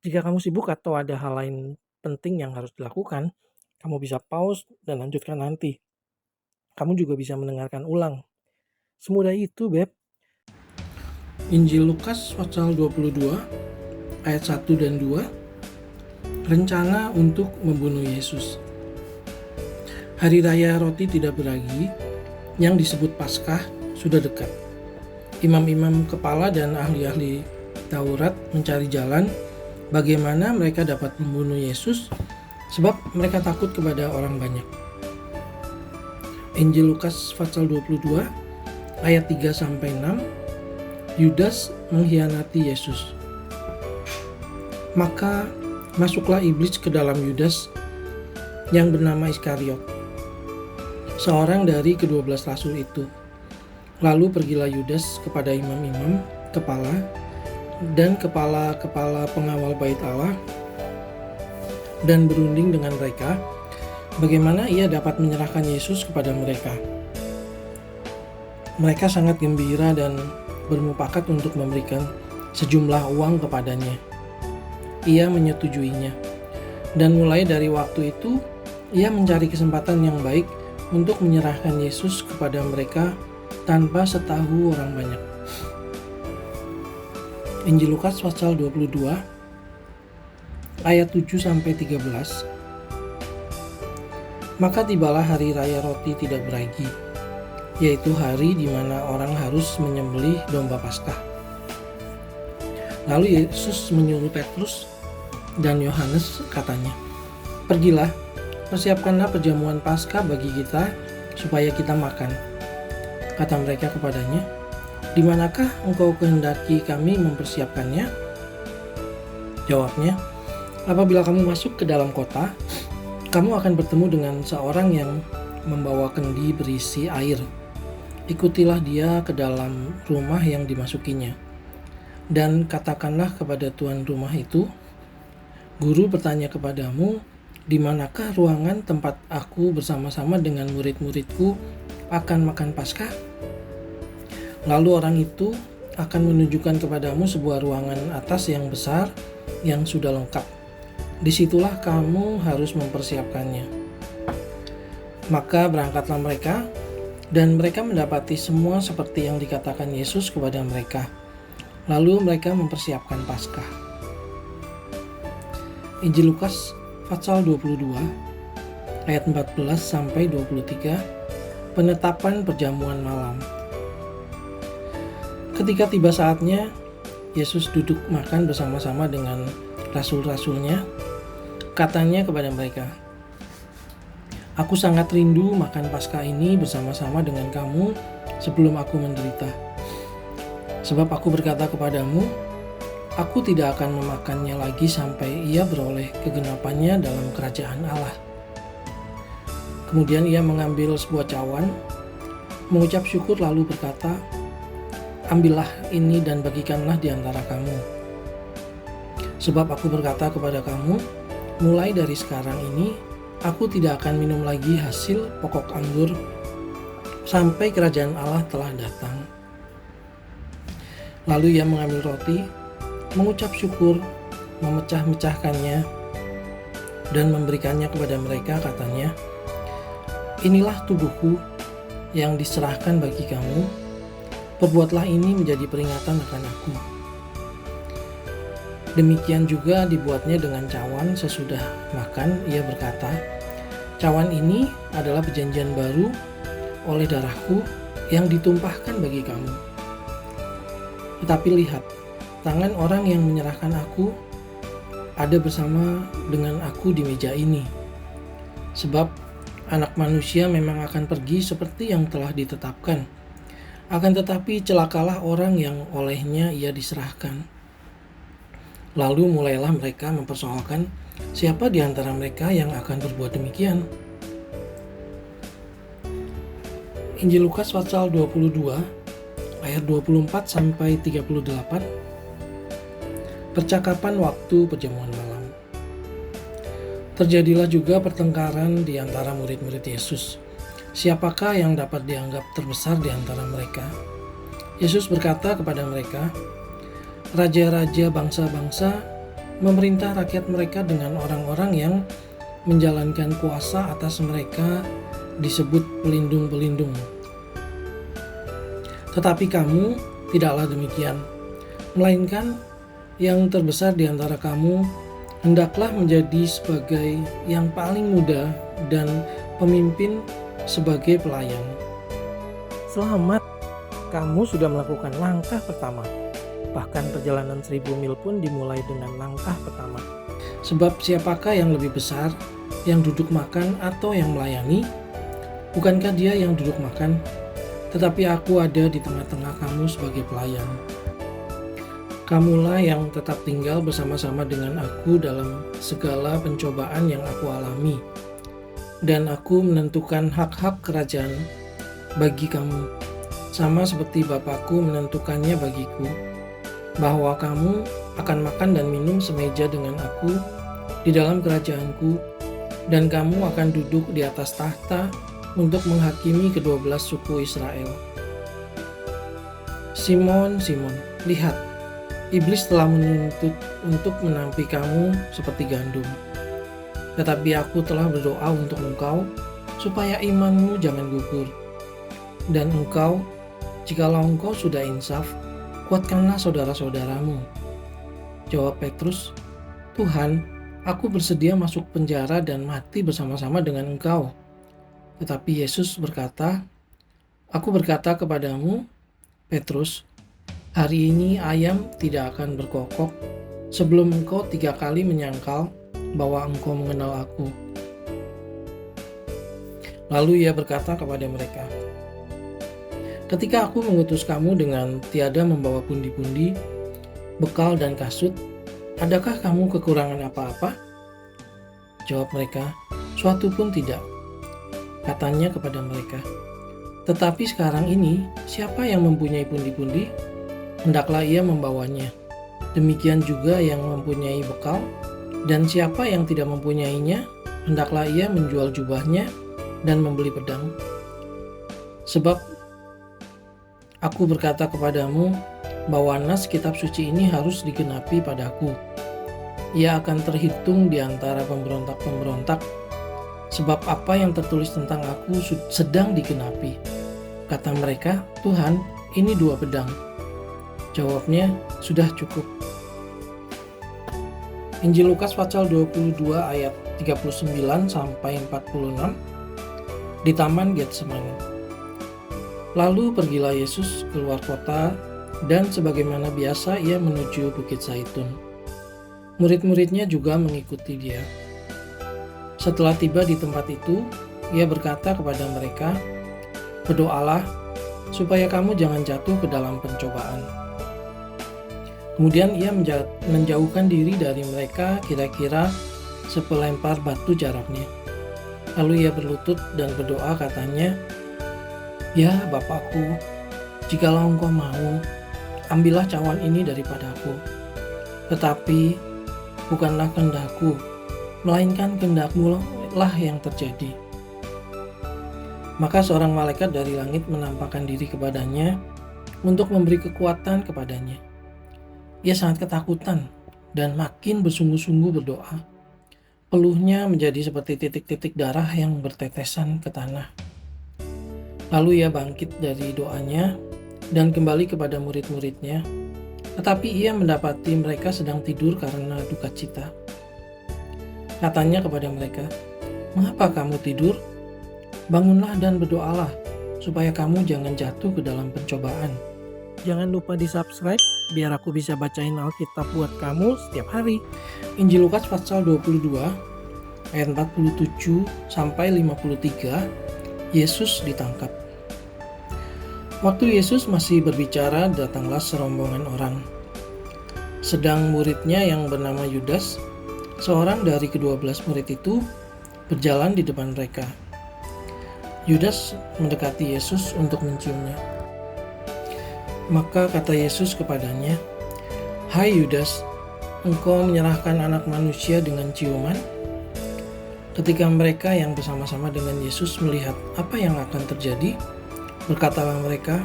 Jika kamu sibuk atau ada hal lain penting yang harus dilakukan, kamu bisa pause dan lanjutkan nanti. Kamu juga bisa mendengarkan ulang. Semudah itu, Beb. Injil Lukas pasal 22 ayat 1 dan 2. Rencana untuk membunuh Yesus. Hari raya roti tidak beragi yang disebut Paskah sudah dekat. Imam-imam kepala dan ahli-ahli Taurat mencari jalan bagaimana mereka dapat membunuh Yesus sebab mereka takut kepada orang banyak. Injil Lukas pasal 22 ayat 3 sampai 6. Yudas mengkhianati Yesus. Maka masuklah iblis ke dalam Yudas yang bernama Iskariot, seorang dari ke-12 rasul itu. Lalu pergilah Yudas kepada imam-imam kepala dan kepala-kepala pengawal bait Allah dan berunding dengan mereka bagaimana ia dapat menyerahkan Yesus kepada mereka. Mereka sangat gembira dan bermufakat untuk memberikan sejumlah uang kepadanya. Ia menyetujuinya, dan mulai dari waktu itu ia mencari kesempatan yang baik untuk menyerahkan Yesus kepada mereka tanpa setahu orang banyak. Injil Lukas pasal 22 ayat 7 sampai 13. Maka tibalah hari raya roti tidak beragi, yaitu hari di mana orang harus menyembelih domba Paskah. Lalu Yesus menyuruh Petrus dan Yohanes, katanya, "Pergilah, persiapkanlah perjamuan Paskah bagi kita supaya kita makan." Kata mereka kepadanya, "Di manakah engkau kehendaki kami mempersiapkannya?" Jawabnya, "Apabila kamu masuk ke dalam kota, kamu akan bertemu dengan seorang yang membawa kendi berisi air. Ikutilah dia ke dalam rumah yang dimasukinya, dan katakanlah kepada tuan rumah itu, 'Guru bertanya kepadamu, di manakah ruangan tempat aku bersama-sama dengan murid-muridku akan makan Paskah?' Lalu orang itu akan menunjukkan kepadamu sebuah ruangan atas yang besar yang sudah lengkap. Disitulah kamu harus mempersiapkannya." Maka berangkatlah mereka, dan mereka mendapati semua seperti yang dikatakan Yesus kepada mereka. Lalu mereka mempersiapkan Paskah. Injil Lukas pasal 22 ayat 14 sampai 23. Penetapan perjamuan malam. Ketika tiba saatnya, Yesus duduk makan bersama-sama dengan rasul-rasulnya. Katanya kepada mereka, "Aku sangat rindu makan Paskah ini bersama-sama dengan kamu sebelum aku menderita. Sebab aku berkata kepadamu, aku tidak akan memakannya lagi sampai ia beroleh kegenapannya dalam kerajaan Allah." Kemudian ia mengambil sebuah cawan, mengucap syukur lalu berkata, "Ambillah ini dan bagikanlah di antara kamu. Sebab aku berkata kepada kamu, mulai dari sekarang ini, aku tidak akan minum lagi hasil pokok anggur sampai kerajaan Allah telah datang." Lalu ia mengambil roti, mengucap syukur, memecah-mecahkannya, dan memberikannya kepada mereka, katanya, "Inilah tubuhku yang diserahkan bagi kamu. Perbuatlah ini menjadi peringatan akan aku." Demikian juga dibuatnya dengan cawan sesudah makan. Ia berkata, "Cawan ini adalah perjanjian baru oleh darahku yang ditumpahkan bagi kamu. Tetapi lihat, tangan orang yang menyerahkan aku ada bersama dengan aku di meja ini. Sebab Anak Manusia memang akan pergi seperti yang telah ditetapkan. Akan tetapi celakalah orang yang olehnya ia diserahkan." Lalu mulailah mereka mempersoalkan siapa di antara mereka yang akan berbuat demikian. Injil Lukas pasal 22 ayat 24 sampai 38. Percakapan waktu perjamuan malam. Terjadilah juga pertengkaran di antara murid-murid Yesus. Siapakah yang dapat dianggap terbesar di antara mereka? Yesus berkata kepada mereka, "Raja-raja bangsa-bangsa memerintah rakyat mereka dengan orang-orang yang menjalankan kuasa atas mereka disebut pelindung-pelindung. Tetapi kamu tidaklah demikian, melainkan yang terbesar di antara kamu hendaklah menjadi sebagai yang paling muda dan pemimpin sebagai pelayan. Selamat, kamu sudah melakukan langkah pertama. Bahkan perjalanan 1000 mil pun dimulai dengan langkah pertama. Sebab siapakah yang lebih besar, yang duduk makan atau yang melayani? Bukankah dia yang duduk makan? Tetapi aku ada di tengah-tengah kamu sebagai pelayan. Kamulah yang tetap tinggal bersama-sama dengan aku dalam segala pencobaan yang aku alami. Dan aku menentukan hak-hak kerajaan bagi kamu, sama seperti Bapakku menentukannya bagiku, bahwa kamu akan makan dan minum semeja dengan aku di dalam kerajaanku, dan kamu akan duduk di atas tahta untuk menghakimi ke-12 suku Israel. Simon, Simon, lihat, iblis telah menuntut untuk menampi kamu seperti gandum. Tetapi aku telah berdoa untuk engkau, supaya imanmu jangan gugur. Dan engkau, jikalau engkau sudah insaf, kuatkanlah saudara-saudaramu. Jawab Petrus, Tuhan, aku bersedia masuk penjara dan mati bersama-sama dengan engkau. Tetapi Yesus berkata, aku berkata kepadamu, Petrus, hari ini ayam tidak akan berkokok sebelum engkau 3 kali menyangkal bahwa engkau mengenal aku. Lalu ia berkata kepada mereka, ketika aku mengutus kamu dengan tiada membawa pundi-pundi, bekal dan kasut, adakah kamu kekurangan apa-apa? Jawab mereka, suatu pun tidak. Katanya kepada mereka, tetapi sekarang ini siapa yang mempunyai pundi-pundi? Hendaklah ia membawanya. Demikian juga yang mempunyai bekal, dan siapa yang tidak mempunyainya, hendaklah ia menjual jubahnya dan membeli pedang. Sebab aku berkata kepadamu bahwa nas kitab suci ini harus digenapi padaku. Ia akan terhitung di antara pemberontak-pemberontak, sebab apa yang tertulis tentang aku sedang digenapi. Kata mereka, Tuhan, ini 2 pedang. Jawabnya, sudah cukup. Injil Lukas pasal 22 ayat 39 sampai 46 di Taman Getsemani. Lalu pergilah Yesus keluar kota dan sebagaimana biasa ia menuju Bukit Zaitun. Murid-muridnya juga mengikuti dia. Setelah tiba di tempat itu, ia berkata kepada mereka, berdoalah supaya kamu jangan jatuh ke dalam pencobaan. Kemudian ia menjauhkan diri dari mereka kira-kira sepelempar batu jaraknya. Lalu ia berlutut dan berdoa katanya, ya Bapakku, jikalau engkau mau, ambillah cawan ini daripadaku. Tetapi bukanlah kehendakku, melainkan kehendak-Mu lah yang terjadi. Maka seorang malaikat dari langit menampakkan diri kepadanya untuk memberi kekuatan kepadanya. Ia sangat ketakutan dan makin bersungguh-sungguh berdoa. Peluhnya menjadi seperti titik-titik darah yang bertetesan ke tanah. Lalu ia bangkit dari doanya dan kembali kepada murid-muridnya. Tetapi ia mendapati mereka sedang tidur karena duka cita. Katanya kepada mereka, mengapa kamu tidur? Bangunlah dan berdoalah, supaya kamu jangan jatuh ke dalam pencobaan. Jangan lupa di-subscribe, biar aku bisa bacain Alkitab buat kamu setiap hari. Injil Lukas pasal 22, ayat 47 sampai 53, Yesus ditangkap. Waktu Yesus masih berbicara, datanglah serombongan orang. Sedang muridnya yang bernama Yudas, seorang dari ke-12 murid itu, berjalan di depan mereka. Yudas mendekati Yesus untuk menciumnya. Maka kata Yesus kepadanya, "Hai Yudas, engkau menyerahkan anak manusia dengan ciuman?" Ketika mereka yang bersama-sama dengan Yesus melihat apa yang akan terjadi, berkatalah mereka,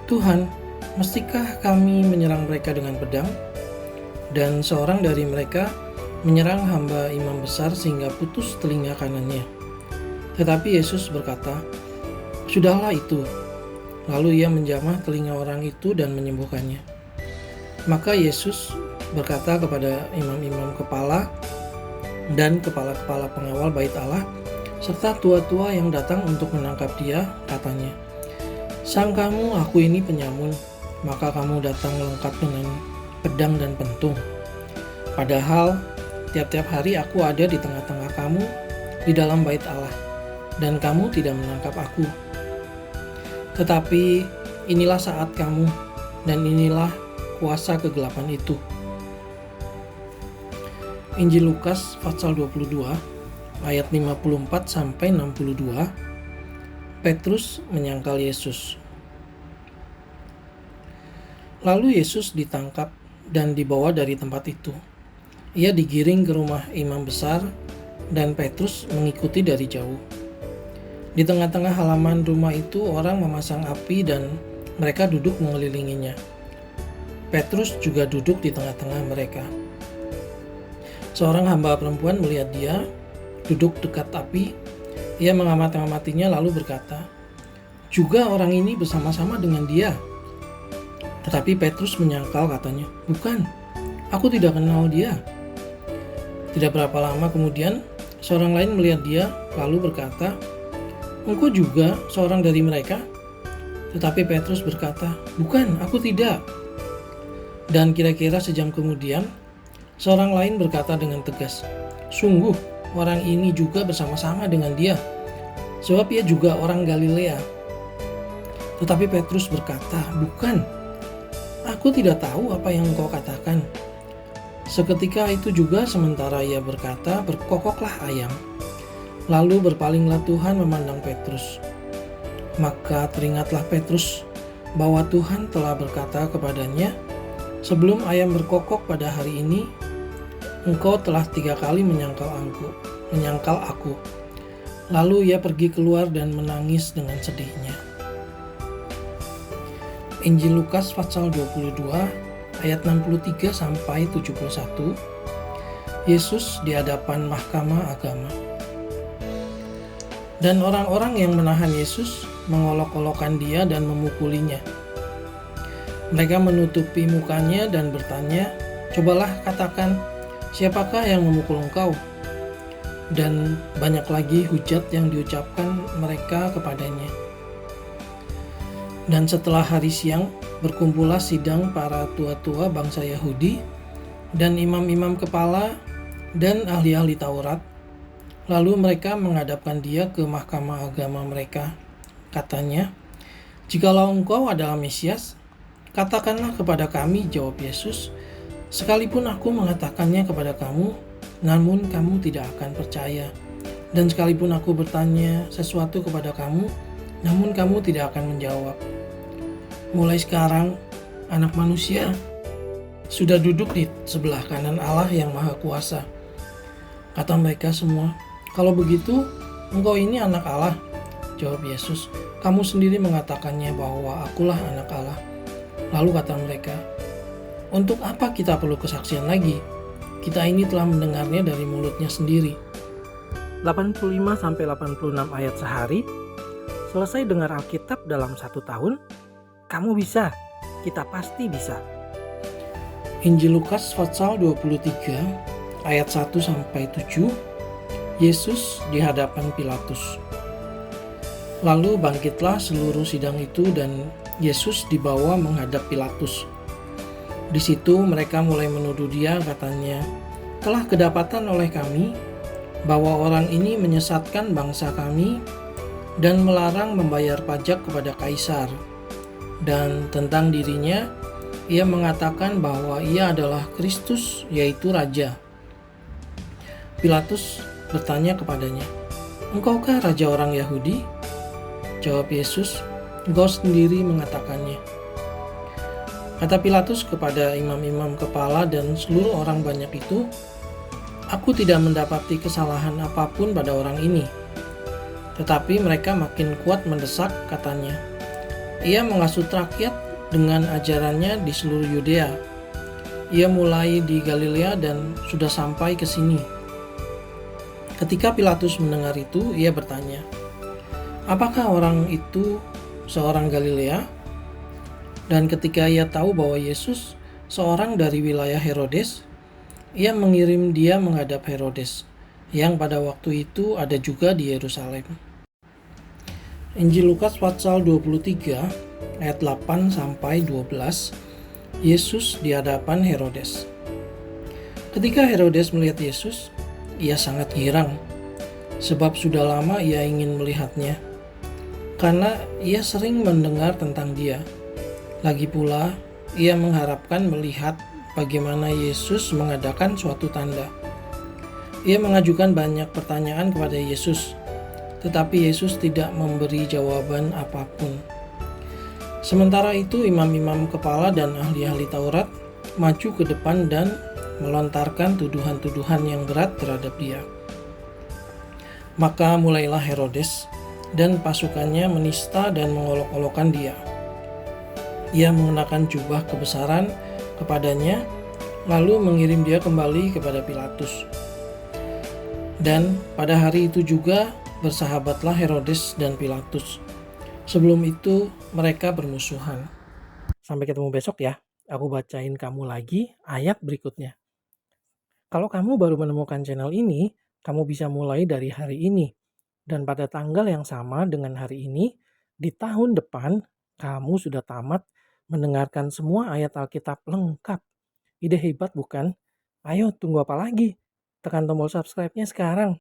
"Tuhan, mestikah kami menyerang mereka dengan pedang?" Dan seorang dari mereka menyerang hamba imam besar sehingga putus telinga kanannya. Tetapi Yesus berkata, "Sudahlah itu." Lalu ia menjamah telinga orang itu dan menyembuhkannya. Maka Yesus berkata kepada imam-imam kepala dan kepala-kepala pengawal bait Allah, serta tua-tua yang datang untuk menangkap dia, katanya, "Sangkamu aku ini penyamun, maka kamu datang lengkap dengan pedang dan pentung. Padahal tiap-tiap hari aku ada di tengah-tengah kamu di dalam bait Allah, dan kamu tidak menangkap aku. Tetapi inilah saat kamu, dan inilah kuasa kegelapan itu." Injil Lukas pasal 22 ayat 54 sampai 62. Petrus menyangkal Yesus. Lalu Yesus ditangkap dan dibawa dari tempat itu. Ia digiring ke rumah imam besar dan Petrus mengikuti dari jauh. Di tengah-tengah halaman rumah itu orang memasang api dan mereka duduk mengelilinginya. Petrus juga duduk di tengah-tengah mereka. Seorang hamba perempuan melihat dia duduk dekat api. Ia mengamati-amatinya lalu berkata, "Juga orang ini bersama-sama dengan dia." Tetapi Petrus menyangkal, katanya, "Bukan, aku tidak kenal dia." Tidak berapa lama kemudian, seorang lain melihat dia lalu berkata, "Engkau juga seorang dari mereka?" Tetapi Petrus berkata, "Bukan, aku tidak." Dan kira-kira sejam kemudian, seorang lain berkata dengan tegas, "Sungguh, orang ini juga bersama-sama dengan dia, sebab ia juga orang Galilea." Tetapi Petrus berkata, "Bukan, aku tidak tahu apa yang engkau katakan." Seketika itu juga sementara ia berkata, berkokoklah ayam. Lalu berpalinglah Tuhan memandang Petrus. Maka teringatlah Petrus bahwa Tuhan telah berkata kepadanya, "Sebelum ayam berkokok pada hari ini, engkau telah 3 kali menyangkal aku." Lalu ia pergi keluar dan menangis dengan sedihnya. Injil Lukas pasal 22 ayat 63 sampai 71. Yesus di hadapan mahkamah agama. Dan orang-orang yang menahan Yesus mengolok-olokkan dia dan memukulinya. Mereka menutupi mukanya dan bertanya, "Cobalah katakan, siapakah yang memukul engkau?" Dan banyak lagi hujat yang diucapkan mereka kepadanya. Dan setelah hari siang, berkumpullah sidang para tua-tua bangsa Yahudi dan imam-imam kepala dan ahli-ahli Taurat. Lalu mereka menghadapkan dia ke mahkamah agama mereka. Katanya, "Jikalau engkau adalah Mesias, katakanlah kepada kami," jawab Yesus. "Sekalipun aku mengatakannya kepada kamu, namun kamu tidak akan percaya. Dan sekalipun aku bertanya sesuatu kepada kamu, namun kamu tidak akan menjawab. Mulai sekarang, Anak Manusia sudah duduk di sebelah kanan Allah yang Maha Kuasa." Kata mereka semua, "Kalau begitu, engkau ini anak Allah." Jawab Yesus, "Kamu sendiri mengatakannya bahwa akulah anak Allah." Lalu kata mereka, "Untuk apa kita perlu kesaksian lagi? Kita ini telah mendengarnya dari mulutnya sendiri." 85-86 ayat sehari. Selesai dengar Alkitab dalam 1 tahun? Kamu bisa, kita pasti bisa. Injil Lukas pasal 23 ayat 1-7. Yesus di hadapan Pilatus. Lalu bangkitlah seluruh sidang itu dan Yesus dibawa menghadap Pilatus. Di situ mereka mulai menuduh dia, katanya, "Telah kedapatan oleh kami bahwa orang ini menyesatkan bangsa kami dan melarang membayar pajak kepada Kaisar. Dan tentang dirinya, ia mengatakan bahwa ia adalah Kristus, yaitu Raja." Pilatus bertanya kepadanya, "Engkaukah raja orang Yahudi?" Jawab Yesus, "Engkau sendiri mengatakannya." Kata Pilatus kepada imam-imam kepala dan seluruh orang banyak itu, "Aku tidak mendapati kesalahan apapun pada orang ini." Tetapi mereka makin kuat mendesak, katanya, "Ia menghasut rakyat dengan ajarannya di seluruh Yudea. Ia mulai di Galilea dan sudah sampai ke sini. Ketika Pilatus mendengar itu, ia bertanya, "Apakah orang itu seorang Galilea?" Dan ketika ia tahu bahwa Yesus seorang dari wilayah Herodes, ia mengirim dia menghadap Herodes, yang pada waktu itu ada juga di Yerusalem. Injil Lukas pasal 23 ayat 8 sampai 12. Yesus di hadapan Herodes. Ketika Herodes melihat Yesus, ia sangat girang, sebab sudah lama ia ingin melihatnya, karena ia sering mendengar tentang dia. Lagi pula, ia mengharapkan melihat bagaimana Yesus mengadakan suatu tanda. Ia mengajukan banyak pertanyaan kepada Yesus, tetapi Yesus tidak memberi jawaban apapun. Sementara itu, imam-imam kepala dan ahli-ahli Taurat maju ke depan dan melontarkan tuduhan-tuduhan yang berat terhadap dia. Maka mulailah Herodes dan pasukannya menista dan mengolok-olokkan dia. Ia mengenakan jubah kebesaran kepadanya, lalu mengirim dia kembali kepada Pilatus. Dan pada hari itu juga bersahabatlah Herodes dan Pilatus. Sebelum itu mereka bermusuhan. Sampai ketemu besok ya. Aku bacain kamu lagi ayat berikutnya. Kalau kamu baru menemukan channel ini, kamu bisa mulai dari hari ini. Dan pada tanggal yang sama dengan hari ini, di tahun depan, kamu sudah tamat mendengarkan semua ayat Alkitab lengkap. Ide hebat bukan? Ayo, tunggu apa lagi? Tekan tombol subscribe-nya sekarang.